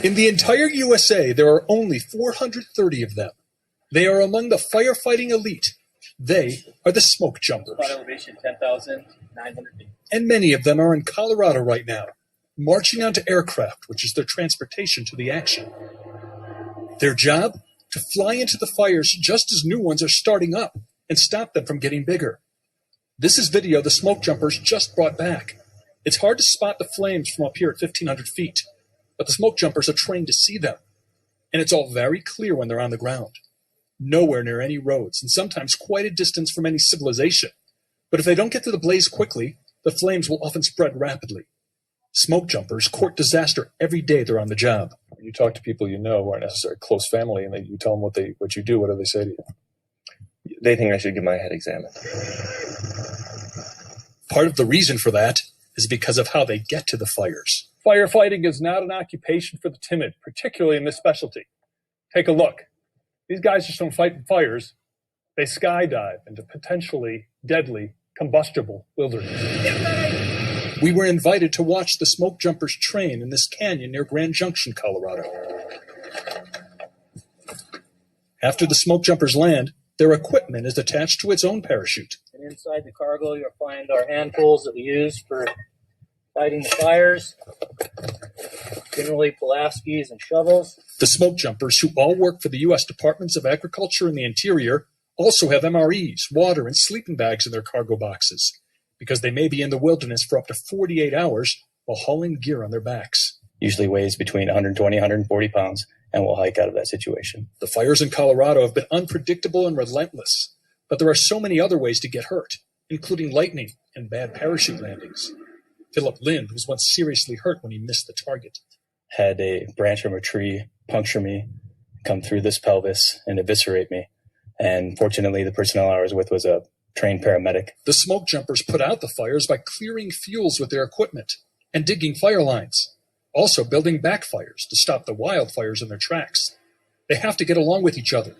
In the entire USA, there are only 430 of them. They are among the firefighting elite. They are the smoke jumpers. Spot elevation 10,900 feet. And many of them are in Colorado right now, marching onto aircraft, which is their transportation to the action. Their job? To fly into the fires just as new ones are starting up and stop them from getting bigger. This is video the smoke jumpers just brought back. It's hard to spot the flames from up here at 1,500 feet, but the smoke jumpers are trained to see them. And it's all very clear when they're on the ground. Nowhere near any roads, and sometimes quite a distance from any civilization. But if they don't get to the blaze quickly, the flames will often spread rapidly. Smoke jumpers court disaster every day they're on the job. When you talk to people you know who aren't necessarily close family, and you tell them what you do, what do they say to you? They think I should get my head examined. Part of the reason for that is because of how they get to the fires. Firefighting is not an occupation for the timid, particularly in this specialty. Take a look. These guys just don't fight in fires. They skydive into potentially deadly, combustible wilderness. We were invited to watch the smoke jumpers train in this canyon near Grand Junction, Colorado. After the smoke jumpers land, their equipment is attached to its own parachute. And inside the cargo, you'll find our hand tools that we use for fighting the fires. Generally, Pulaskis and shovels. The smoke jumpers, who all work for the U.S. Departments of Agriculture and the Interior, also have MREs, water, and sleeping bags in their cargo boxes, because they may be in the wilderness for up to 48 hours while hauling gear on their backs. Usually weighs between 120, 140 pounds, and will hike out of that situation. The fires in Colorado have been unpredictable and relentless, but there are so many other ways to get hurt, including lightning and bad parachute landings. Philip Lind was once seriously hurt when he missed the target. Had a branch from a tree puncture me, come through this pelvis, and eviscerate me. And fortunately, the personnel I was with was a trained paramedic. The smoke jumpers put out the fires by clearing fuels with their equipment and digging fire lines, also building backfires to stop the wildfires in their tracks. They have to get along with each other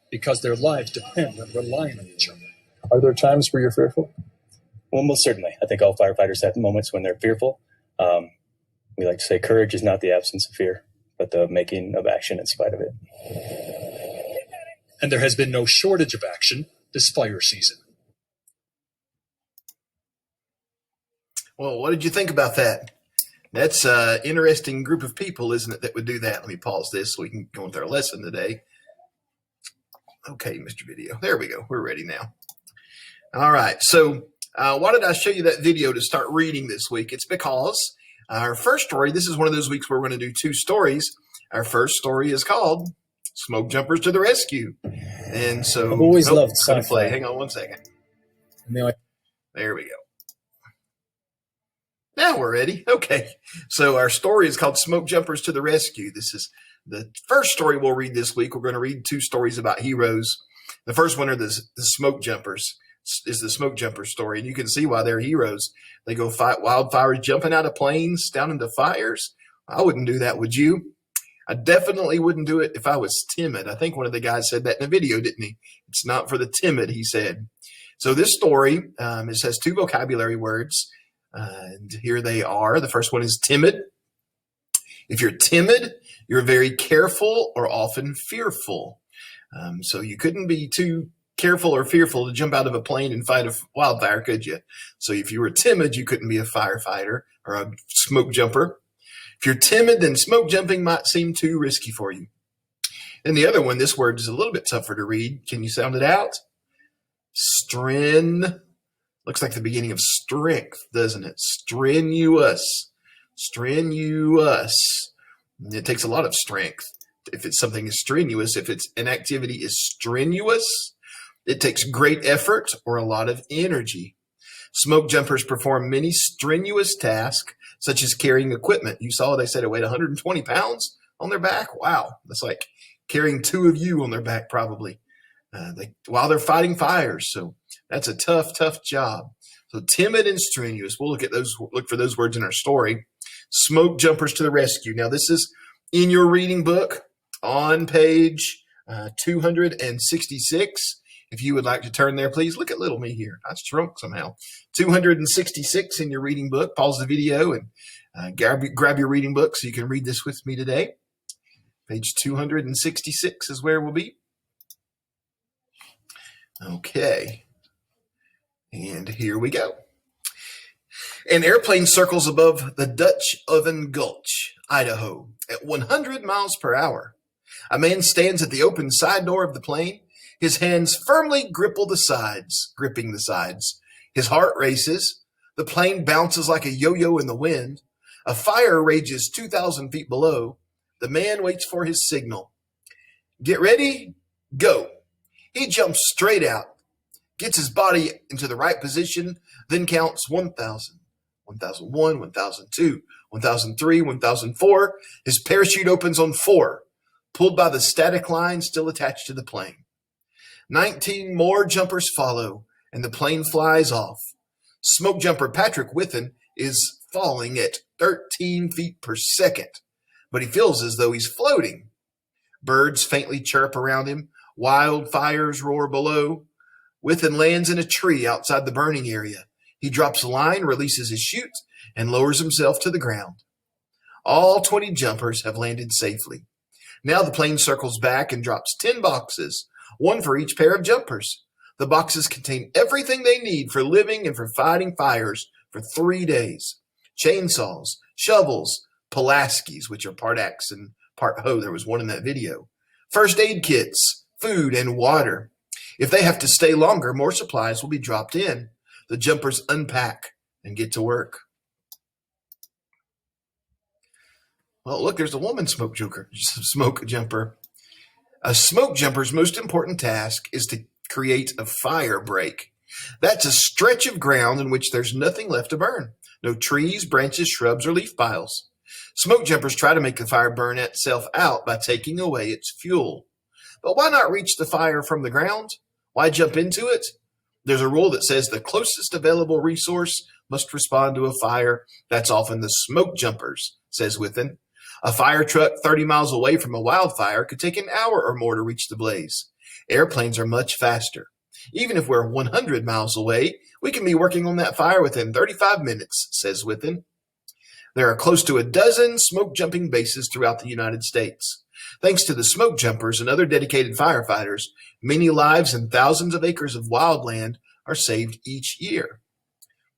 because their lives depend on relying on each other. Are there times where you're fearful? Well, most certainly. I think all firefighters have moments when they're fearful. We like to say courage is not the absence of fear, but the making of action in spite of it. And there has been no shortage of action this fire season. Well, what did you think about that? That's an interesting group of people, isn't it, that would do that? Let me pause this so we can go into our lesson today. Okay, Mr. Video. There we go. We're ready now. All right. So why did I show you that video to start reading this week? It's because our first story, this is one of those weeks where we're going to do two stories. Our first story is called Smoke Jumpers to the Rescue. And so I've always loved sci-fi. Hang on one second. There we go. Now we're ready. Okay. So our story is called Smoke Jumpers to the Rescue. This is the first story we'll read this week. We're going to read two stories about heroes. The first one are the smoke jumpers. Is the smoke jumper story. And you can see why they're heroes. They go fight wildfires, jumping out of planes, down into fires. I wouldn't do that, would you? I definitely wouldn't do it if I was timid. I think one of the guys said that in a video, didn't he? It's not for the timid, he said. So this story, it has two vocabulary words. And here they are. The first one is timid. If you're timid, you're very careful or often fearful. So you couldn't be too careful or fearful to jump out of a plane and fight a wildfire, could you? So if you were timid, you couldn't be a firefighter or a smoke jumper. If you're timid, then smoke jumping might seem too risky for you. And the other one, this word is a little bit tougher to read. Can you sound it out? Looks like the beginning of strength, doesn't it? Strenuous. Strenuous. It takes a lot of strength. If it's something is strenuous, if it's an activity is strenuous, it takes great effort or a lot of energy. Smoke jumpers perform many strenuous tasks, such as carrying equipment. You saw they said it weighed 120 pounds on their back. Wow. That's like carrying two of you on their back, probably, while they're fighting fires. So that's a tough, tough job. So timid and strenuous. We'll look for those words in our story. Smoke jumpers to the rescue. Now, this is in your reading book on page 266. If you would like to turn there, please. Look at little me here. I shrunk somehow. 266 in your reading book. Pause the video and grab your reading book so you can read this with me today. Page 266 is where we'll be. Okay. And here we go. An airplane circles above the Dutch Oven Gulch, Idaho, at 100 miles per hour. A man stands at the open side door of the plane, his hands firmly gripping the sides. His heart races. The plane bounces like a yo-yo in the wind. A fire rages 2,000 feet below. The man waits for his signal. Get ready, go. He jumps straight out, gets his body into the right position, then counts 1,000, 1,001, 1,002, 1,003, 1,004. His parachute opens on 4, pulled by the static line still attached to the plane. 19 more jumpers follow, and the plane flies off. Smoke jumper Patrick Withen is falling at 13 feet per second, but he feels as though he's floating. Birds faintly chirp around him. Wildfires roar below. Withen lands in a tree outside the burning area. He drops a line, releases his chute, and lowers himself to the ground. All 20 jumpers have landed safely. Now the plane circles back and drops 10 boxes, one for each pair of jumpers. The boxes contain everything they need for living and for fighting fires for 3 days. Chainsaws, shovels, Pulaskis, which are part axe and part hoe. There was one in that video. First aid kits, food, and water. If they have to stay longer, more supplies will be dropped in. The jumpers unpack and get to work. Well, look, there's a woman smoke jumper. A smoke jumper's most important task is to create a fire break. That's a stretch of ground in which there's nothing left to burn. No trees, branches, shrubs, or leaf piles. Smoke jumpers try to make the fire burn itself out by taking away its fuel. But why not reach the fire from the ground? Why jump into it? There's a rule that says the closest available resource must respond to a fire. That's often the smoke jumpers, says Withen. A fire truck 30 miles away from a wildfire could take an hour or more to reach the blaze. Airplanes are much faster. Even if we're 100 miles away, we can be working on that fire within 35 minutes, says Withen. There are close to a dozen smoke jumping bases throughout the United States. Thanks to the smoke jumpers and other dedicated firefighters, many lives and thousands of acres of wildland are saved each year.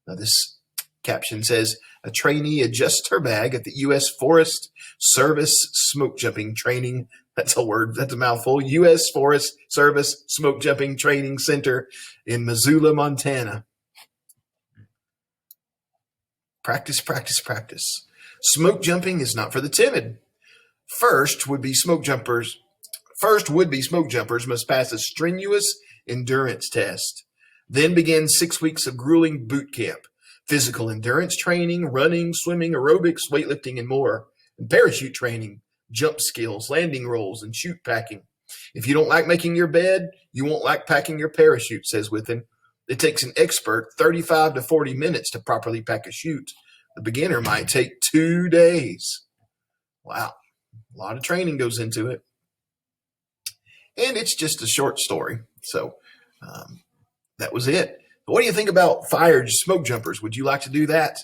Now this caption says, a trainee adjusts her bag at the U.S. Forest Service smoke jumping training. That's a word. That's a mouthful. U.S. Forest Service Smoke Jumping Training Center in Missoula, Montana. Practice, practice, practice. Smoke jumping is not for the timid. First would-be smoke jumpers must pass a strenuous endurance test. Then begin 6 weeks of grueling boot camp, physical endurance training, running, swimming, aerobics, weightlifting, and more, and parachute training, jump skills, landing rolls, and chute packing. If you don't like making your bed, you won't like packing your parachute, says Withen. It takes an expert 35 to 40 minutes to properly pack a chute. The beginner might take 2 days. Wow. A lot of training goes into it. And it's just a short story. So that was it. But what do you think about fire smoke jumpers? Would you like to do that?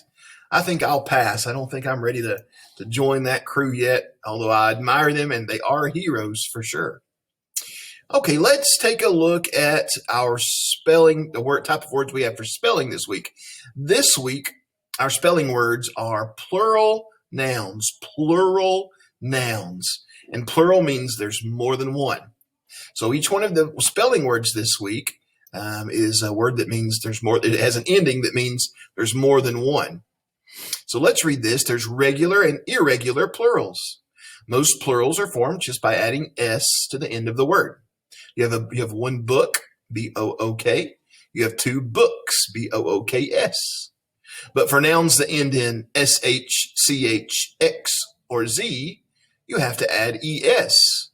I think I'll pass. I don't think I'm ready to join that crew yet, although I admire them and they are heroes for sure. Okay, let's take a look at our spelling, the type of words we have for spelling this week. This week, our spelling words are plural nouns. Plural nouns. And plural means there's more than one. So each one of the spelling words this week is a word that means there's more. It has an ending that means there's more than one. So let's read this. There's regular and irregular plurals. Most plurals are formed just by adding S to the end of the word. You have one book, B-O-O-K. You have two books, B-O-O-K-S. But for nouns that end in S-H, C-H-X, or Z, you have to add E-S.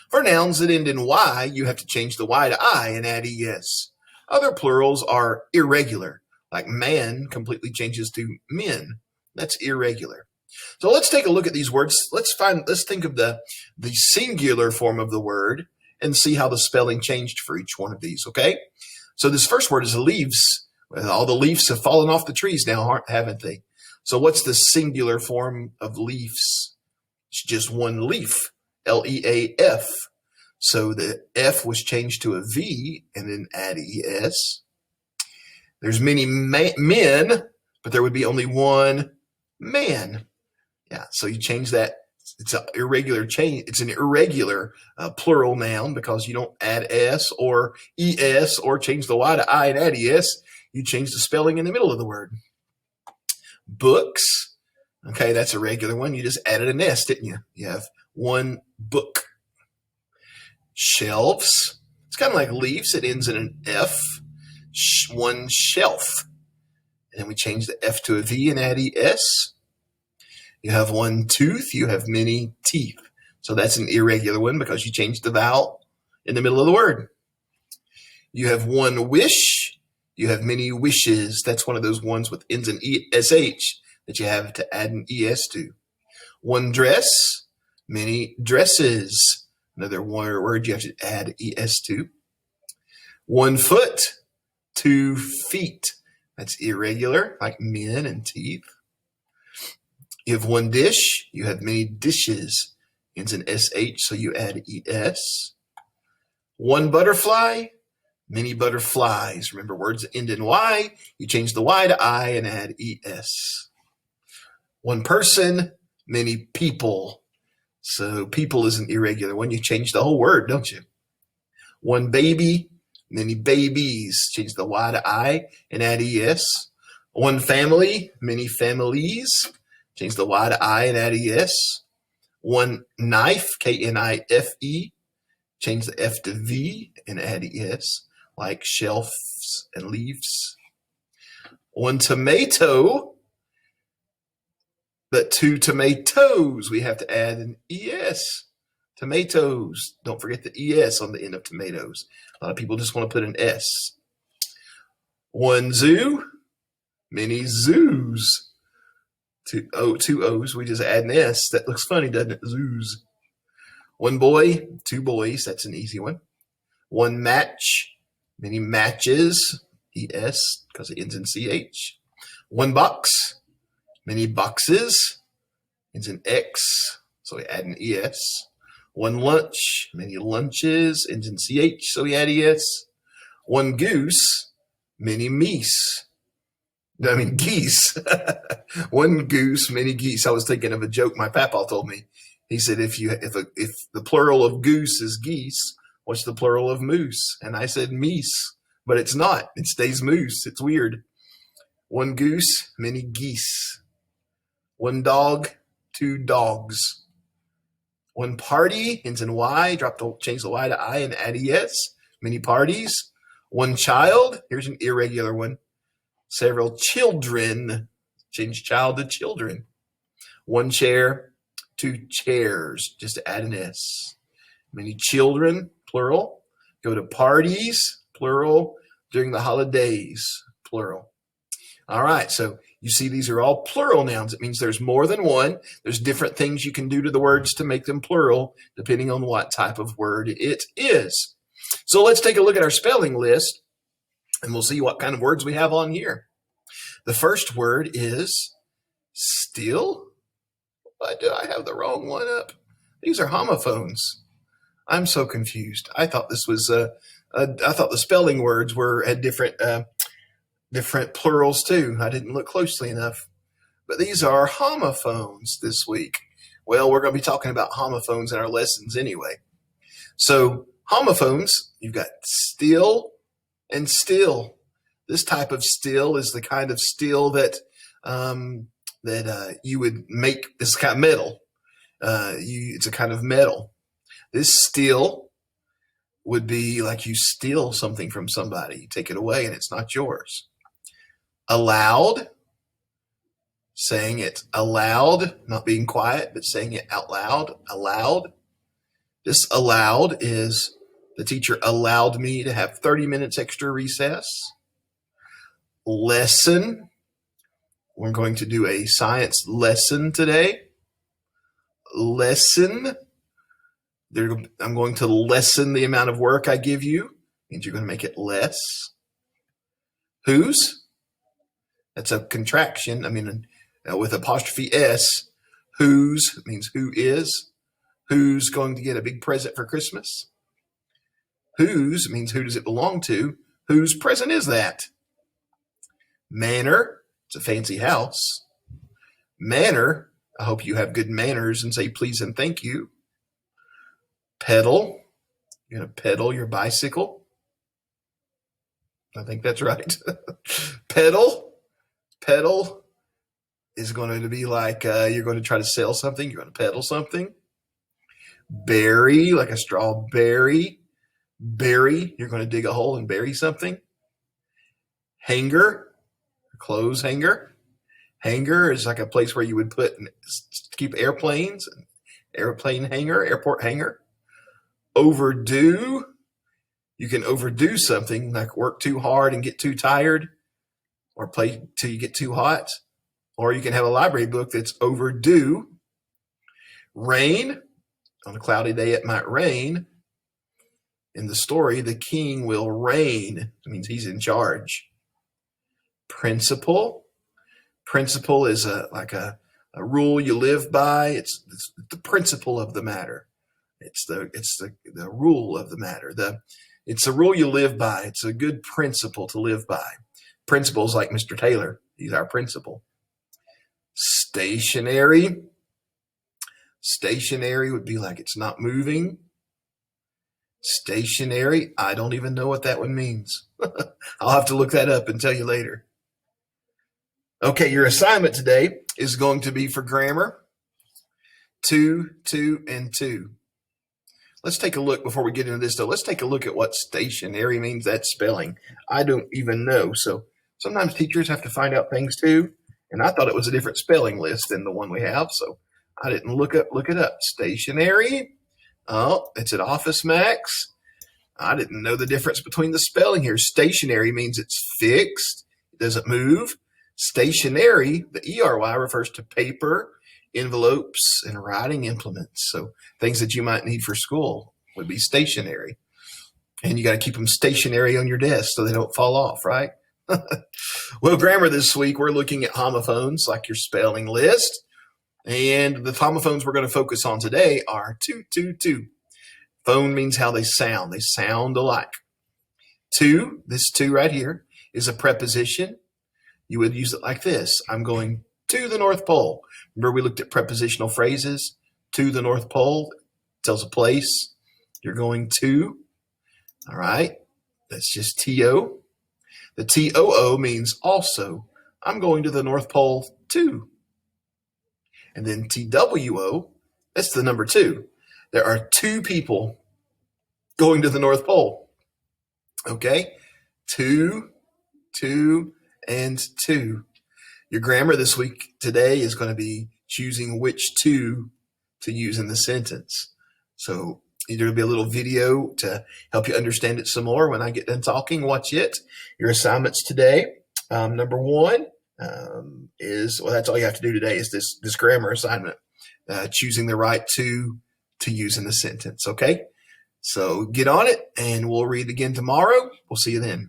For nouns that end in Y, you have to change the Y to I and add E-S. Other plurals are irregular, like man completely changes to men. That's irregular. So let's take a look at these words. Let's think of the singular form of the word and see how the spelling changed for each one of these, okay? So this first word is leaves. Well, all the leaves have fallen off the trees now, haven't they? So what's the singular form of leaves? It's just one leaf, L-E-A-F. So the F was changed to a V and then add E-S. There's many men, but there would be only one man. Yeah, so you change that. It's an irregular change. It's an irregular plural noun because you don't add S or ES or change the Y to I and add ES. You change the spelling in the middle of the word. Books. Okay, that's a regular one. You just added an S, didn't you? You have one book. Shelves. It's kind of like leaves. It ends in an F. One shelf. And then we change the F to a V and add ES. You have one tooth. You have many teeth. So that's an irregular one because you changed the vowel in the middle of the word. You have one wish. You have many wishes. That's one of those ones with ends in ESH that you have to add an ES to. One dress. Many dresses. Another word you have to add ES to. 1 foot. 2 feet. That's irregular, like men and teeth. You have one dish. You have many dishes. Ends in SH, so you add ES. One butterfly. Many butterflies. Remember, words that end in Y. You change the Y to I and add ES. One person. Many people. So people is an irregular one. You change the whole word, don't you? One baby. Many babies. Change the Y to I and add ES. One family. Many families. Change the Y to I and add ES. One knife. K-N-I-F-E. Change the F to V and add ES. Like shelves and leaves. One tomato. But 2 tomatoes. We have to add an ES. Tomatoes. Don't forget the ES on the end of tomatoes. A lot of people just want to put an S. One zoo. Many zoos. 2 O's. We just add an S. That looks funny, doesn't it? Zoos. One boy. 2 boys. That's an easy one. One match. Many matches. ES because it ends in CH. One box. Many boxes. Ends in X. So we add an ES. One lunch. Many lunches. Ends in CH. So we add ES. One goose. Many geese. One goose, many geese. I was thinking of a joke my papa told me. He said, if the plural of goose is geese, what's the plural of moose? And I said meese, but it's not. It stays moose. It's weird. One goose, many geese. One dog, 2 dogs. One party, ends in Y. Change the Y to I and add ES. Many parties. One child. Here's an irregular one. Several children. Change child to children. One chair, 2 chairs. Just to add an S. Many children, plural. Go to parties, plural. During the holidays, plural. All right, so you see these are all plural nouns. It means there's more than one. There's different things you can do to the words to make them plural, depending on what type of word it is. So let's take a look at our spelling list, and we'll see what kind of words we have on here. The first word is still. Why do I have the wrong one up? These are homophones. I'm so confused. I thought this was I thought the spelling words had different plurals too. I didn't look closely enough. But these are homophones this week. Well, we're going to be talking about homophones in our lessons anyway. So homophones, you've got still and still. This type of still is the kind of still that you would make. This kind of metal. It's a kind of metal. This still would be like you steal something from somebody. You take it away and it's not yours. Allowed, saying it aloud, not being quiet, but saying it out loud. Allowed. This allowed is the teacher allowed me to have 30 minutes extra recess. Lesson. We're going to do a science lesson today. Lesson. I'm going to lessen the amount of work I give you. Means you're going to make it less. Whose? That's a contraction. With apostrophe S. Whose means who is. Who's going to get a big present for Christmas? Whose means who does it belong to? Whose present is that? Manor, it's a fancy house. Manner, I hope you have good manners and say please and thank you. Pedal, you're going to pedal your bicycle. I think that's right. Pedal is going to be like you're going to try to sell something. You're going to peddle something. Berry, like a strawberry. Bury, you're going to dig a hole and bury something. Hanger, clothes hanger. Hanger is like a place where you would keep airplanes. Airplane hanger, airport hanger. Overdue, you can overdo something like work too hard and get too tired, or play till you get too hot, or you can have a library book that's overdue. Rain, on a cloudy day it might rain. In the story, the king will reign. It means he's in charge. Principle is like a rule you live by. It's the principle of the matter. It's the rule of the matter. It's a rule you live by. It's a good principle to live by. Principles like Mr. Taylor. He's our principal. Stationary would be like it's not moving. Stationary, I don't even know what that one means. I'll have to look that up and tell you later. Okay, your assignment today is going to be for grammar. 2, 2, and 2. Let's take a look before we get into this, though. Let's take a look at what stationary means, that spelling. I don't even know. So sometimes teachers have to find out things too. And I thought it was a different spelling list than the one we have. So I didn't look it up. Stationary. Oh, it's at Office Max. I didn't know the difference between the spelling here. Stationary means it's fixed. It doesn't move. Stationary, the ERY, refers to paper, envelopes, and writing implements. So things that you might need for school would be stationary. And you got to keep them stationary on your desk so they don't fall off, right? Well, grammar this week, we're looking at homophones, like your spelling list. And the homophones we're going to focus on today are 2, 2, 2. Phone means how they sound. They sound alike. 2, this 2 right here, is a preposition. You would use it like this. I'm going to the North Pole. Remember we looked at prepositional phrases? To the North Pole tells a place. You're going to. All right. That's just TO. The TOO means also. I'm going to the North Pole too. And then TWO, that's the number 2. There are 2 people going to the North Pole. Okay? 2, 2, and 2. Your grammar this week today is going to be choosing which 2 to use in the sentence. So there will be a little video to help you understand it some more. When I get done talking, watch it. Your assignments today, number 1. That's all you have to do today is this grammar assignment, choosing the right 2 to use in the sentence. Okay, so get on it and we'll read again tomorrow. We'll see you then.